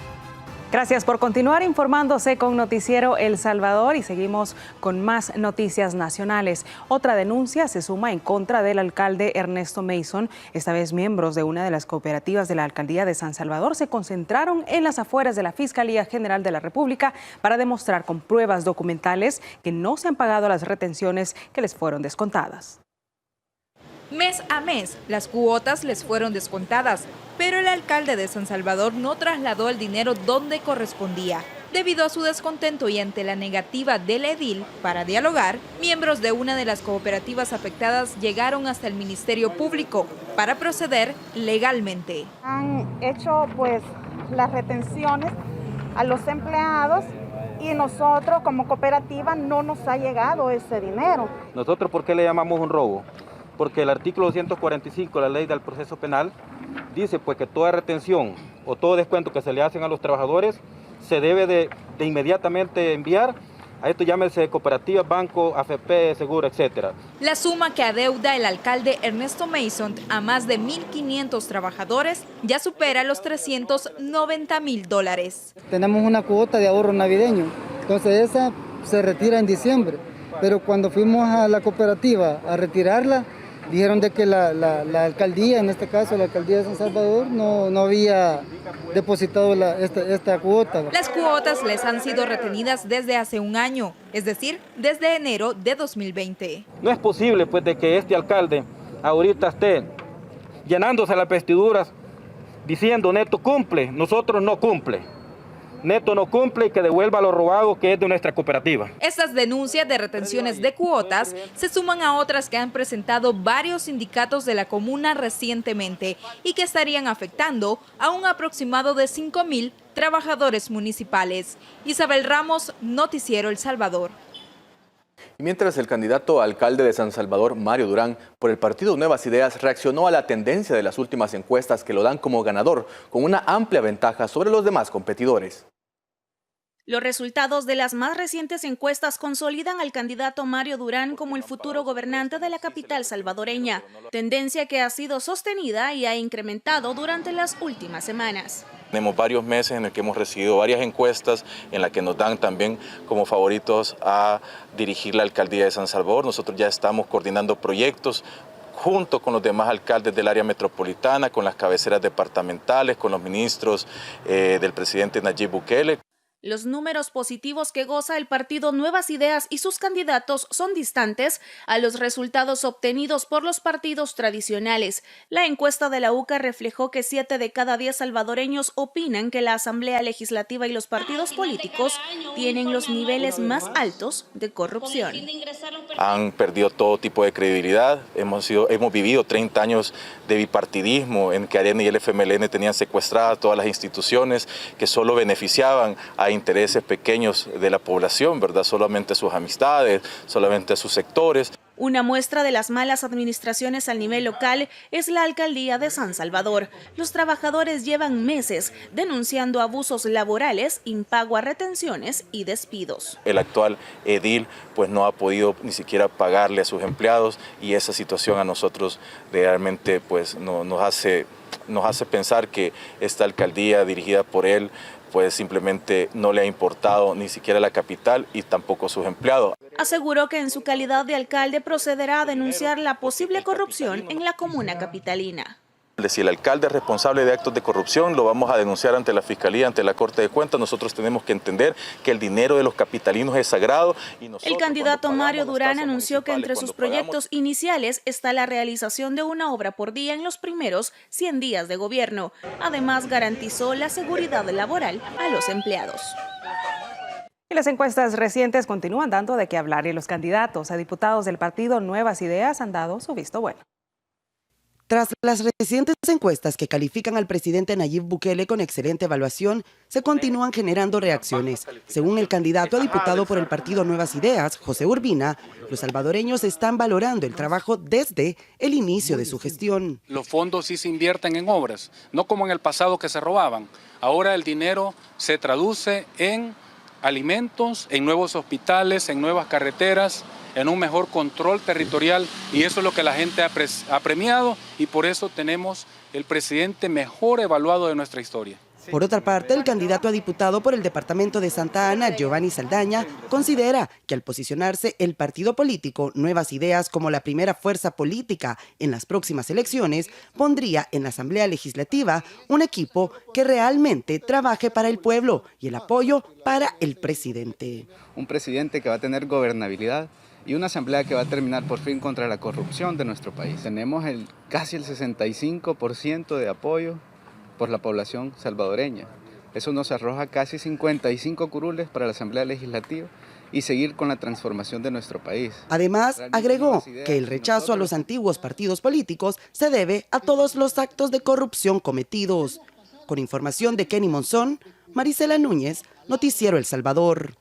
Speaker 3: Gracias por continuar informándose con Noticiero El Salvador y seguimos con más noticias nacionales. Otra denuncia se suma en contra del alcalde Ernesto Mason. Esta vez miembros de una de las cooperativas de la alcaldía de San Salvador se concentraron en las afueras de la Fiscalía General de la República para demostrar con pruebas documentales que no se han pagado las retenciones que les fueron descontadas.
Speaker 16: Mes a mes, las cuotas les fueron descontadas, pero el alcalde de San Salvador no trasladó el dinero donde correspondía. Debido a su descontento y ante la negativa del edil para dialogar, miembros de una de las cooperativas afectadas llegaron hasta el Ministerio Público para proceder legalmente.
Speaker 18: Han hecho las retenciones a los empleados y nosotros como cooperativa no nos ha llegado ese dinero.
Speaker 19: ¿Nosotros por qué le llamamos un robo? Porque el artículo 245 de la ley del proceso penal dice que toda retención o todo descuento que se le hacen a los trabajadores se debe de inmediatamente enviar a esto, llámese cooperativa, banco, AFP, seguro, etc.
Speaker 16: La suma que adeuda el alcalde Ernesto Mason a más de 1.500 trabajadores ya supera los $390.000.
Speaker 20: Tenemos una cuota de ahorro navideño, entonces esa se retira en diciembre, pero cuando fuimos a la cooperativa a retirarla, dijeron de que la alcaldía, en este caso la alcaldía de San Salvador, no había depositado esta cuota.
Speaker 16: Las cuotas les han sido retenidas desde hace un año, es decir, desde enero de 2020.
Speaker 19: No es posible de que este alcalde ahorita esté llenándose las vestiduras diciendo Neto cumple, nosotros no cumple. Neto no cumple y que devuelva lo robado que es de nuestra cooperativa.
Speaker 16: Estas denuncias de retenciones de cuotas se suman a otras que han presentado varios sindicatos de la comuna recientemente y que estarían afectando a un aproximado de 5.000 trabajadores municipales. Isabel Ramos, Noticiero El Salvador.
Speaker 7: Y mientras el candidato a alcalde de San Salvador, Mario Durán, por el partido Nuevas Ideas, reaccionó a la tendencia de las últimas encuestas que lo dan como ganador, con una amplia ventaja sobre los demás competidores.
Speaker 21: Los resultados de las más recientes encuestas consolidan al candidato Mario Durán como el futuro gobernante de la capital salvadoreña, tendencia que ha sido sostenida y ha incrementado durante las últimas semanas.
Speaker 22: Tenemos varios meses en el que hemos recibido varias encuestas en las que nos dan también como favoritos a dirigir la alcaldía de San Salvador. Nosotros ya estamos coordinando proyectos junto con los demás alcaldes del área metropolitana, con las cabeceras departamentales, con los ministros del presidente Nayib Bukele.
Speaker 21: Los números positivos que goza el partido Nuevas Ideas y sus candidatos son distantes a los resultados obtenidos por los partidos tradicionales. La encuesta de la UCA reflejó que 7 de cada 10 salvadoreños opinan que la Asamblea Legislativa y los partidos políticos tienen los niveles más altos de corrupción.
Speaker 22: Han perdido todo tipo de credibilidad. Hemos vivido 30 años de bipartidismo en que Arena y el FMLN tenían secuestradas todas las instituciones que solo beneficiaban a intereses pequeños de la población, ¿verdad? Solamente sus amistades, solamente sus sectores.
Speaker 21: Una muestra de las malas administraciones al nivel local es la alcaldía de San Salvador. Los trabajadores llevan meses denunciando abusos laborales, impago a retenciones y despidos.
Speaker 22: El actual edil pues no ha podido ni siquiera pagarle a sus empleados y esa situación a nosotros realmente pues nos hace pensar que esta alcaldía dirigida por él pues simplemente no le ha importado ni siquiera la capital y tampoco sus empleados.
Speaker 21: Aseguró que en su calidad de alcalde procederá a denunciar la posible corrupción en la comuna capitalina.
Speaker 22: Si el alcalde es responsable de actos de corrupción, lo vamos a denunciar ante la Fiscalía, ante la Corte de Cuentas. Nosotros tenemos que entender que el dinero de los capitalinos es sagrado.
Speaker 21: El candidato Mario Durán anunció que entre sus proyectos iniciales está la realización de una obra por día en los primeros 100 días de gobierno. Además, garantizó la seguridad laboral a los empleados.
Speaker 3: Y las encuestas recientes continúan dando de qué hablar y los candidatos a diputados del partido Nuevas Ideas han dado su visto bueno.
Speaker 12: Tras las recientes encuestas que califican al presidente Nayib Bukele con excelente evaluación, se continúan generando reacciones. Según el candidato a diputado por el partido Nuevas Ideas, José Urbina, los salvadoreños están valorando el trabajo desde el inicio de su gestión.
Speaker 1: Los fondos sí se invierten en obras, no como en el pasado que se robaban. Ahora el dinero se traduce en alimentos, en nuevos hospitales, en nuevas carreteras, en un mejor control territorial y eso es lo que la gente ha premiado y por eso tenemos el presidente mejor evaluado de nuestra historia.
Speaker 12: Por otra parte, el candidato a diputado por el departamento de Santa Ana, Giovanni Saldaña, considera que al posicionarse el partido político Nuevas Ideas como la primera fuerza política en las próximas elecciones, pondría en la Asamblea Legislativa un equipo que realmente trabaje para el pueblo y el apoyo para el presidente.
Speaker 2: Un presidente que va a tener gobernabilidad y una asamblea que va a terminar por fin contra la corrupción de nuestro país. Tenemos casi el 65% de apoyo por la población salvadoreña. Eso nos arroja casi 55 curules para la Asamblea Legislativa y seguir con la transformación de nuestro país.
Speaker 12: Además, agregó que el rechazo a los antiguos partidos políticos se debe a todos los actos de corrupción cometidos. Con información de Kenny Monzón, Marisela Núñez, Noticiero El Salvador.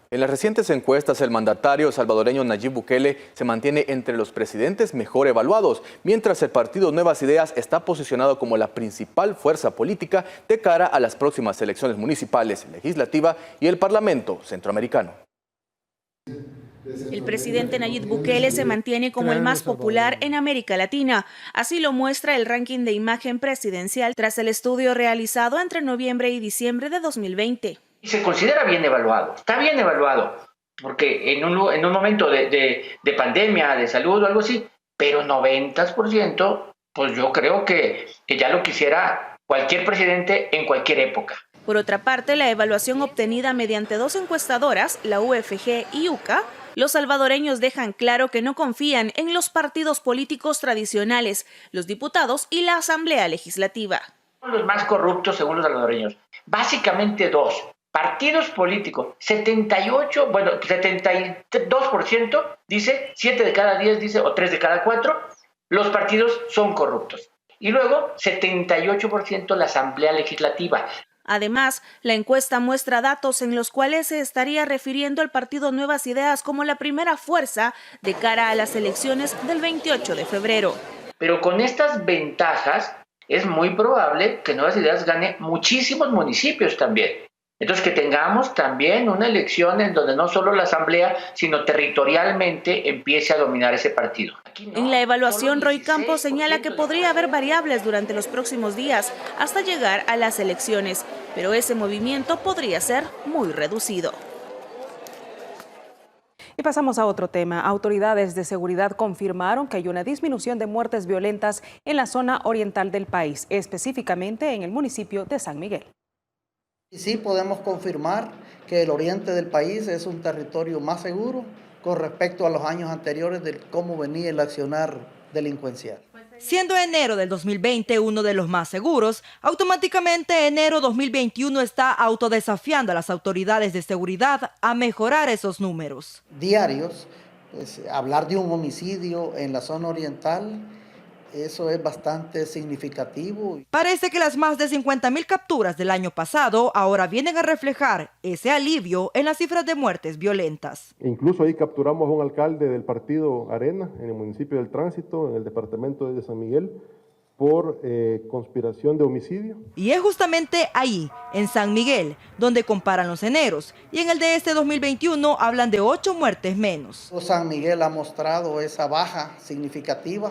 Speaker 7: En las recientes encuestas, el mandatario salvadoreño Nayib Bukele se mantiene entre los presidentes mejor evaluados, mientras el partido Nuevas Ideas está posicionado como la principal fuerza política de cara a las próximas elecciones municipales, legislativa y el Parlamento centroamericano.
Speaker 21: El presidente Nayib Bukele se mantiene como el más popular en América Latina. Así lo muestra el ranking de imagen presidencial tras el estudio realizado entre noviembre y diciembre de 2020.
Speaker 23: Se considera bien evaluado, está bien evaluado, porque en un momento de pandemia, de salud o algo así, pero 90%, pues yo creo que ya lo quisiera cualquier presidente en cualquier época.
Speaker 21: Por otra parte, la evaluación obtenida mediante dos encuestadoras, la UFG y UCA, los salvadoreños dejan claro que no confían en los partidos políticos tradicionales, los diputados y la Asamblea Legislativa.
Speaker 23: Los más corruptos según los salvadoreños, básicamente dos. Partidos políticos, 72% dice, 7 de cada 10 dice, o 3 de cada 4, los partidos son corruptos. Y luego, 78% la Asamblea Legislativa.
Speaker 21: Además, la encuesta muestra datos en los cuales se estaría refiriendo al partido Nuevas Ideas como la primera fuerza de cara a las elecciones del 28 de febrero.
Speaker 23: Pero con estas ventajas, es muy probable que Nuevas Ideas gane muchísimos municipios también. Entonces, que tengamos también una elección en donde no solo la Asamblea, sino territorialmente empiece a dominar ese partido.
Speaker 21: En la evaluación, Roy Campos señala que podría haber variables durante los próximos días hasta llegar a las elecciones, pero ese movimiento podría ser muy reducido.
Speaker 3: pasamos a otro tema. Autoridades de seguridad confirmaron que hay una disminución de muertes violentas en la zona oriental del país, específicamente en el municipio de San Miguel.
Speaker 5: Y sí podemos confirmar que el oriente del país es un territorio más seguro con respecto a los años anteriores de cómo venía el accionar delincuencial.
Speaker 6: Siendo enero del 2020 uno de los más seguros, automáticamente enero 2021 está autodesafiando a las autoridades de seguridad a mejorar esos números.
Speaker 5: Diarios, pues, hablar de un homicidio en la zona oriental, eso es bastante significativo.
Speaker 6: Parece que las más de 50.000 capturas del año pasado ahora vienen a reflejar ese alivio en las cifras de muertes violentas.
Speaker 15: Incluso ahí capturamos a un alcalde del partido Arena, en el municipio del Tránsito, en el departamento de San Miguel, por conspiración de homicidio.
Speaker 6: Y es justamente ahí, en San Miguel, donde comparan los eneros. Y en el de este 2021 hablan de 8 muertes menos.
Speaker 5: San Miguel ha mostrado esa baja significativa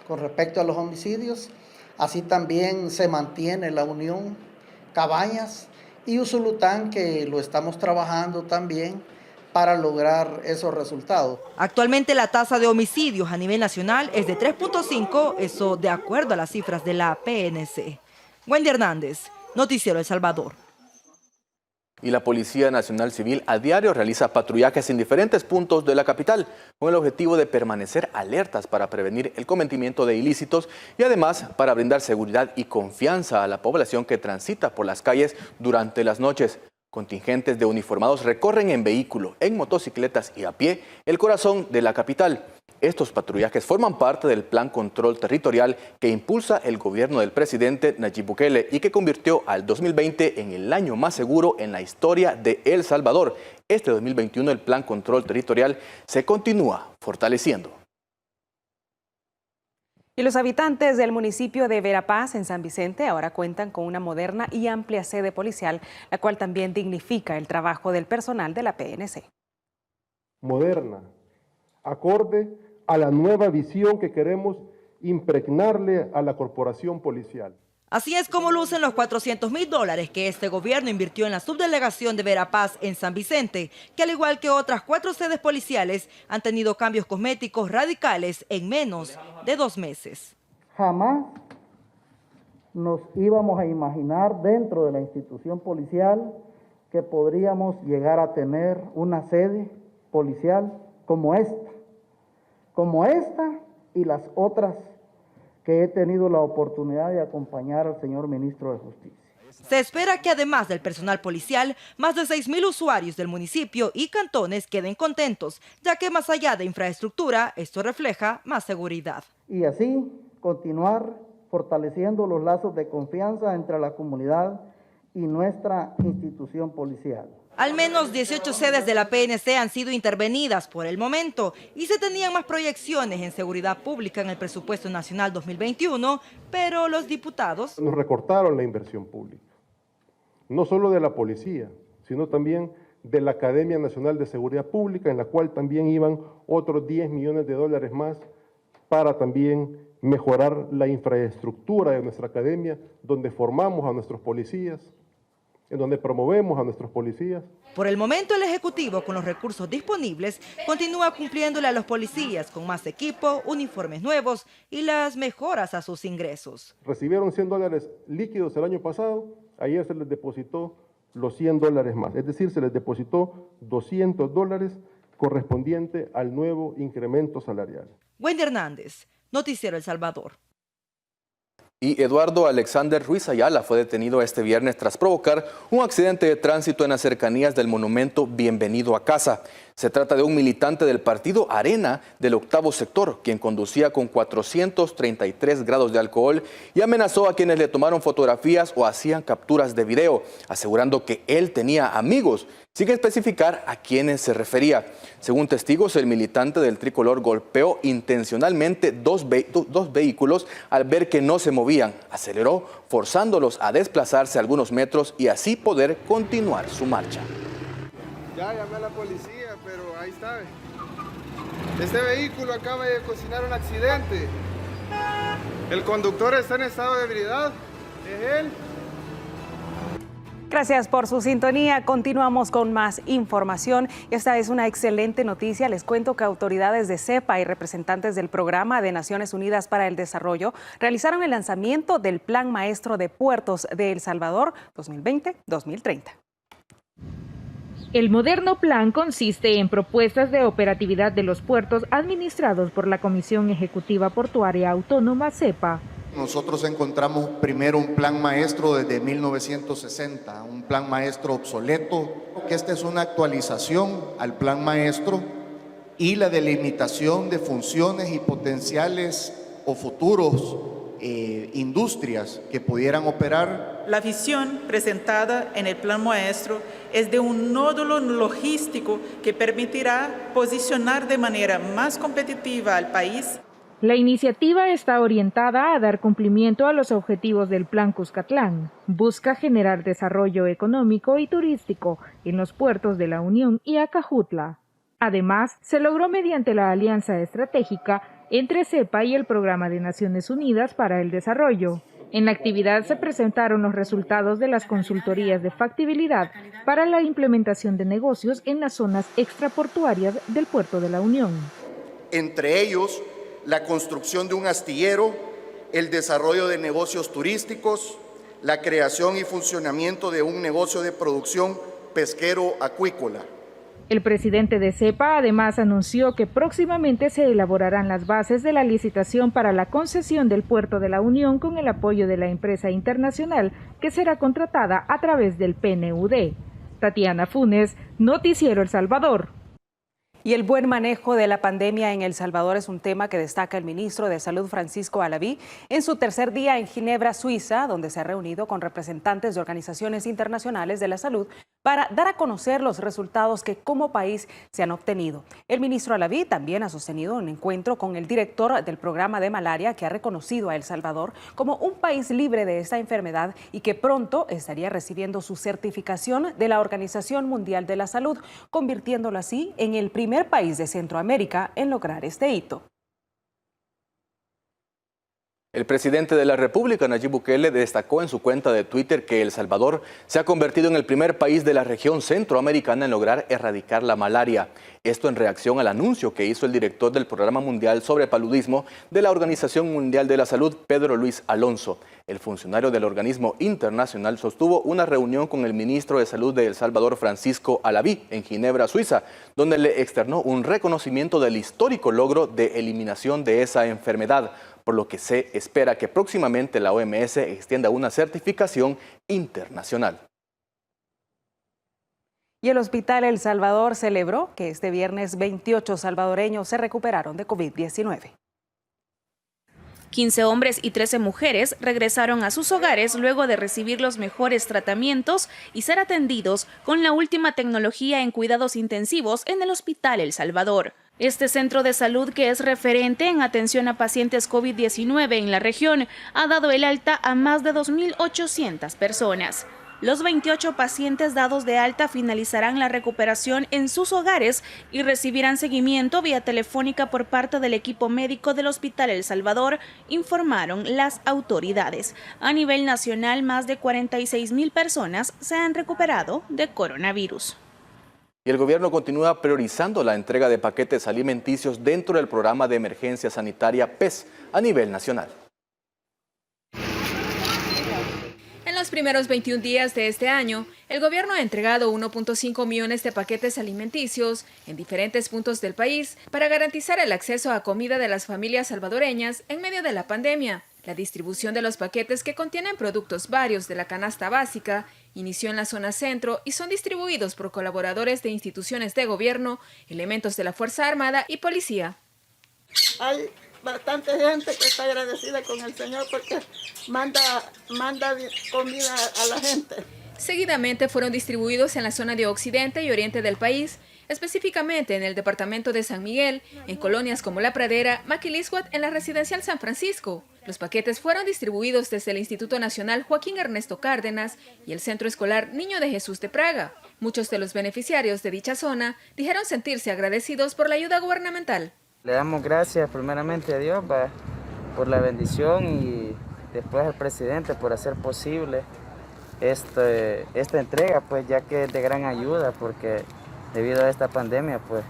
Speaker 5: con respecto a los homicidios. Así también se mantiene la unión Cabañas y Usulután, que lo estamos trabajando también para lograr esos resultados.
Speaker 6: Actualmente la tasa de homicidios a nivel nacional es de 3.5, eso de acuerdo a las cifras de la PNC. Wendy Hernández, Noticiero El Salvador.
Speaker 7: Y la Policía Nacional Civil a diario realiza patrullajes en diferentes puntos de la capital con el objetivo de permanecer alertas para prevenir el cometimiento de ilícitos y además para brindar seguridad y confianza a la población que transita por las calles durante las noches. Contingentes de uniformados recorren en vehículo, en motocicletas y a pie el corazón de la capital. Estos patrullajes forman parte del Plan Control Territorial que impulsa el gobierno del presidente Nayib Bukele y que convirtió al 2020 en el año más seguro en la historia de El Salvador. Este 2021 el Plan Control Territorial se continúa fortaleciendo.
Speaker 3: Y los habitantes del municipio de Verapaz, en San Vicente, ahora cuentan con una moderna y amplia sede policial, la cual también dignifica el trabajo del personal de la PNC.
Speaker 15: Moderna, acorde a la nueva visión que queremos impregnarle a la corporación policial.
Speaker 6: Así es como lucen los $400.000 que este gobierno invirtió en la subdelegación de Verapaz en San Vicente, que al igual que otras 4 sedes policiales han tenido cambios cosméticos radicales en menos de 2 meses.
Speaker 5: Jamás nos íbamos a imaginar dentro de la institución policial que podríamos llegar a tener una sede policial como esta y las otras que he tenido la oportunidad de acompañar al señor ministro de Justicia.
Speaker 6: Se espera que además del personal policial, más de 6.000 usuarios del municipio y cantones queden contentos, ya que más allá de infraestructura, esto refleja más seguridad.
Speaker 5: Y así continuar fortaleciendo los lazos de confianza entre la comunidad y nuestra institución policial.
Speaker 6: Al menos 18 sedes de la PNC han sido intervenidas por el momento y se tenían más proyecciones en seguridad pública en el presupuesto nacional 2021, pero los diputados
Speaker 15: nos recortaron la inversión pública, no solo de la policía, sino también de la Academia Nacional de Seguridad Pública, en la cual también iban otros $10 millones más para también mejorar la infraestructura de nuestra academia, donde formamos a nuestros policías, en donde promovemos a nuestros policías.
Speaker 6: Por el momento el Ejecutivo, con los recursos disponibles, continúa cumpliéndole a los policías con más equipo, uniformes nuevos y las mejoras a sus ingresos.
Speaker 15: Recibieron $100 líquidos el año pasado, ayer se les depositó los $100 más, es decir, se les depositó $200 correspondiente al nuevo incremento salarial.
Speaker 6: Wendy Hernández, Noticiero El Salvador.
Speaker 7: Y Eduardo Alexander Ruiz Ayala fue detenido este viernes tras provocar un accidente de tránsito en las cercanías del monumento Bienvenido a Casa. Se trata de un militante del partido Arena del 8º sector, quien conducía con 433 grados de alcohol y amenazó a quienes le tomaron fotografías o hacían capturas de video, asegurando que él tenía amigos, sin especificar a quiénes se refería. Según testigos, el militante del tricolor golpeó intencionalmente dos vehículos al ver que no se movían. Aceleró, forzándolos a desplazarse algunos metros y así poder continuar su marcha.
Speaker 10: Ya llamé a la policía, pero ahí está. Este vehículo acaba de cocinar un accidente. El conductor está en estado de ebriedad. Es él.
Speaker 3: Gracias por su sintonía. Continuamos con más información. Esta es una excelente noticia. Les cuento que autoridades de CEPA y representantes del Programa de Naciones Unidas para el Desarrollo realizaron el lanzamiento del Plan Maestro de Puertos de El Salvador 2020-2030.
Speaker 9: El moderno plan consiste en propuestas de operatividad de los puertos administrados por la Comisión Ejecutiva Portuaria Autónoma CEPA.
Speaker 11: Nosotros encontramos primero un plan maestro desde 1960, un plan maestro obsoleto, que esta es una actualización al plan maestro y la delimitación de funciones y potenciales o futuros industrias que pudieran operar.
Speaker 14: La visión presentada en el plan maestro es de un nódulo logístico que permitirá posicionar de manera más competitiva al país.
Speaker 9: La iniciativa está orientada a dar cumplimiento a los objetivos del Plan Cuscatlán. Busca generar desarrollo económico y turístico en los puertos de la Unión y Acajutla. Además, se logró mediante la alianza estratégica entre CEPA y el Programa de Naciones Unidas para el Desarrollo. En la actividad se presentaron los resultados de las consultorías de factibilidad para la implementación de negocios en las zonas extraportuarias del Puerto de la Unión.
Speaker 11: Entre ellos, la construcción de un astillero, el desarrollo de negocios turísticos, la creación y funcionamiento de un negocio de producción pesquero-acuícola.
Speaker 9: El presidente de CEPA además anunció que próximamente se elaborarán las bases de la licitación para la concesión del Puerto de la Unión con el apoyo de la empresa internacional que será contratada a través del PNUD. Tatiana Funes, Noticiero El Salvador.
Speaker 3: Y el buen manejo de la pandemia en El Salvador es un tema que destaca el ministro de Salud, Francisco Alaví, en su tercer día en Ginebra, Suiza, donde se ha reunido con representantes de organizaciones internacionales de la salud para dar a conocer los resultados que como país se han obtenido. El ministro Alaví también ha sostenido un encuentro con el director del programa de malaria, que ha reconocido a El Salvador como un país libre de esta enfermedad y que pronto estaría recibiendo su certificación de la Organización Mundial de la Salud, convirtiéndolo así en el primer país de Centroamérica en lograr este hito.
Speaker 7: El presidente de la República, Nayib Bukele, destacó en su cuenta de Twitter que El Salvador se ha convertido en el primer país de la región centroamericana en lograr erradicar la malaria. Esto en reacción al anuncio que hizo el director del Programa Mundial sobre Paludismo de la Organización Mundial de la Salud, Pedro Luis Alonso. El funcionario del organismo internacional sostuvo una reunión con el ministro de Salud de El Salvador, Francisco Alaví, en Ginebra, Suiza, donde le externó un reconocimiento del histórico logro de eliminación de esa enfermedad, por lo que se espera que próximamente la OMS extienda una certificación internacional.
Speaker 3: Y el Hospital El Salvador celebró que este viernes 28 salvadoreños se recuperaron de COVID-19.
Speaker 21: 15 hombres y 13 mujeres regresaron a sus hogares luego de recibir los mejores tratamientos y ser atendidos con la última tecnología en cuidados intensivos en el Hospital El Salvador. Este centro de salud, que es referente en atención a pacientes COVID-19 en la región, ha dado el alta a más de 2.800 personas. Los 28 pacientes dados de alta finalizarán la recuperación en sus hogares y recibirán seguimiento vía telefónica por parte del equipo médico del Hospital El Salvador, informaron las autoridades. A nivel nacional, más de 46.000 personas se han recuperado de coronavirus.
Speaker 7: Y el gobierno continúa priorizando la entrega de paquetes alimenticios dentro del programa de emergencia sanitaria PES a nivel nacional.
Speaker 24: En los primeros 21 días de este año, el gobierno ha entregado 1.5 millones de paquetes alimenticios en diferentes puntos del país para garantizar el acceso a comida de las familias salvadoreñas en medio de la pandemia. La distribución de los paquetes, que contienen productos varios de la canasta básica, inició en la zona centro y son distribuidos por colaboradores de instituciones de gobierno, elementos de la Fuerza Armada y policía.
Speaker 25: Hay bastante gente que está agradecida con el Señor porque manda comida a la gente.
Speaker 24: Seguidamente fueron distribuidos en la zona de occidente y oriente del país, específicamente en el departamento de San Miguel, en colonias como La Pradera, Maquilisguat, en la residencial San Francisco. Los paquetes fueron distribuidos desde el Instituto Nacional Joaquín Ernesto Cárdenas y el Centro Escolar Niño de Jesús de Praga. Muchos de los beneficiarios de dicha zona dijeron sentirse agradecidos por la ayuda gubernamental.
Speaker 26: Le damos gracias primeramente a Dios por la bendición y después al presidente por hacer posible esta entrega, pues ya que es de gran ayuda, porque debido a esta pandemia, pues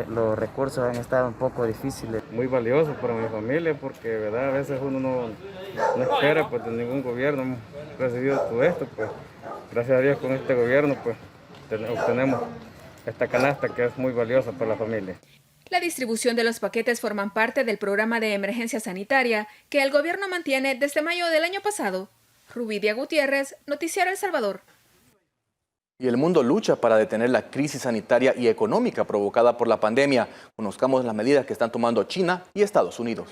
Speaker 26: los recursos han estado un poco difíciles.
Speaker 4: Muy valioso para mi familia, porque verdad a veces uno no espera pues de ningún gobierno. Hemos recibido todo esto, pues gracias a Dios con este gobierno pues obtenemos esta canasta que es muy valiosa para la familia.
Speaker 24: La distribución de los paquetes forman parte del programa de emergencia sanitaria que el gobierno mantiene desde mayo del año pasado. Rubidia Gutiérrez, Noticiero El Salvador.
Speaker 7: Y el mundo lucha para detener la crisis sanitaria y económica provocada por la pandemia. Conozcamos las medidas que están tomando China y Estados Unidos.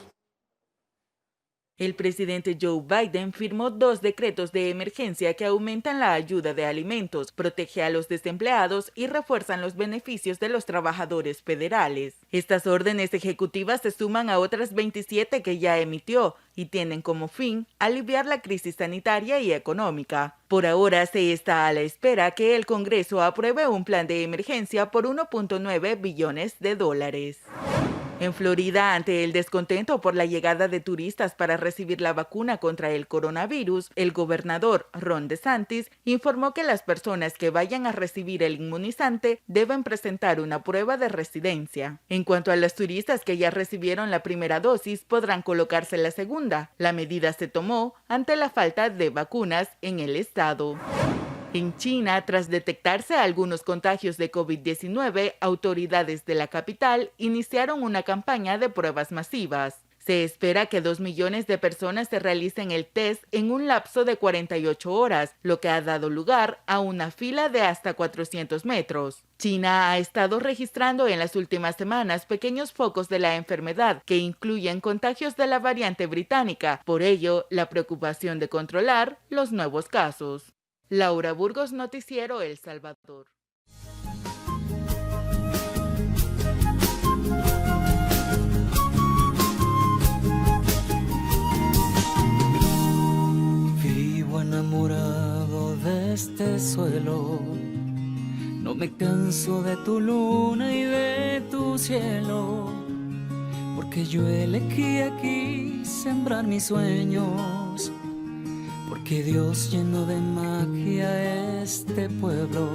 Speaker 8: El presidente Joe Biden firmó 2 decretos de emergencia que aumentan la ayuda de alimentos, protege a los desempleados y refuerzan los beneficios de los trabajadores federales. Estas órdenes ejecutivas se suman a otras 27 que ya emitió y tienen como fin aliviar la crisis sanitaria y económica. Por ahora se está a la espera que el Congreso apruebe un plan de emergencia por $1.9 billones. En Florida, ante el descontento por la llegada de turistas para recibir la vacuna contra el coronavirus, el gobernador Ron DeSantis informó que las personas que vayan a recibir el inmunizante deben presentar una prueba de residencia. En cuanto a los turistas que ya recibieron la primera dosis, podrán colocarse la segunda. La medida se tomó ante la falta de vacunas en el estado. En China, tras detectarse algunos contagios de COVID-19, autoridades de la capital iniciaron una campaña de pruebas masivas. Se espera que 2 millones de personas se realicen el test en un lapso de 48 horas, lo que ha dado lugar a una fila de hasta 400 metros. China ha estado registrando en las últimas semanas pequeños focos de la enfermedad que incluyen contagios de la variante británica. Por ello, la preocupación de controlar los nuevos casos. Laura Burgos, Noticiero El Salvador.
Speaker 13: Vivo enamorado de este suelo, no me canso de tu luna y de tu cielo, porque yo elegí aquí sembrar mis sueños. Porque Dios llenó de magia este pueblo.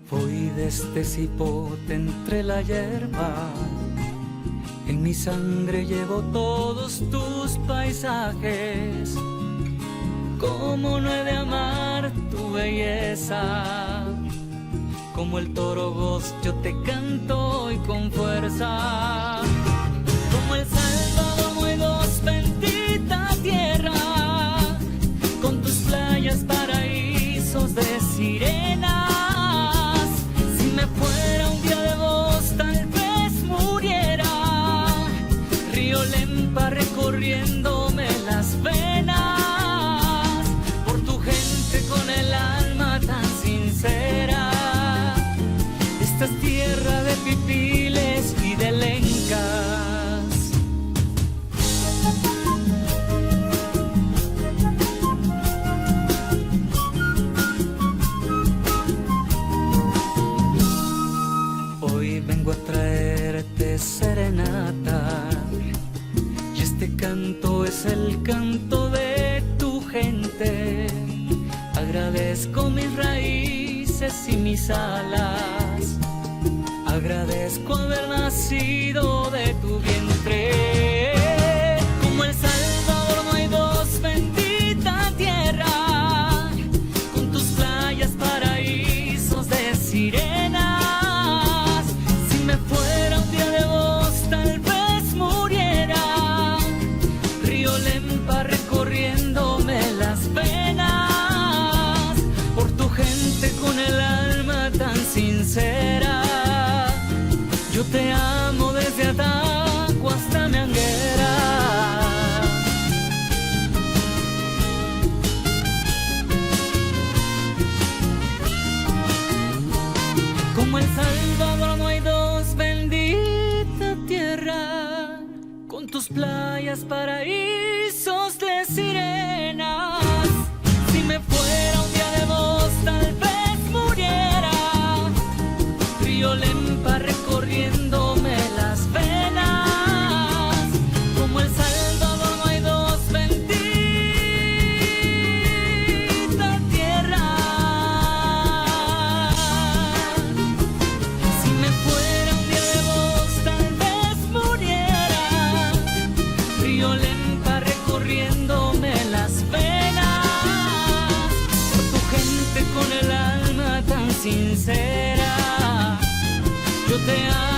Speaker 13: Voy de este cipote entre la hierba. En mi sangre llevo todos tus paisajes. Cómo no he de amar tu belleza. Como el toro voz yo te canto hoy con fuerza. Como el Salvador muy dos bendita tierra. Con tus playas, paraísos de sirenas. Si me fuera un día de vos, tal vez muriera. Río Lempa recorriéndome las venas. Por tu gente con el alma tan sincera. Esta es tierra de pipiles y de lencas. Vengo a traerte serenata y este canto es el canto de tu gente. Agradezco mis raíces y mis alas, agradezco haber nacido de tu vientre. Como el Salvador no hay dos, bendita tierra, con tus playas, paraísos de sirena. Recorriéndome las venas, por tu gente con el alma tan sincera. Yo te amo desde Ataco hasta mi Anguera. Como el Salvador no hay dos, bendita tierra, con tus playas, paraísos de sirenas. Si me fuera un día de vos, tal vez muriera. Río Lempa recorriéndome las venas. Como el Salvador no hay dos, bendita te amo.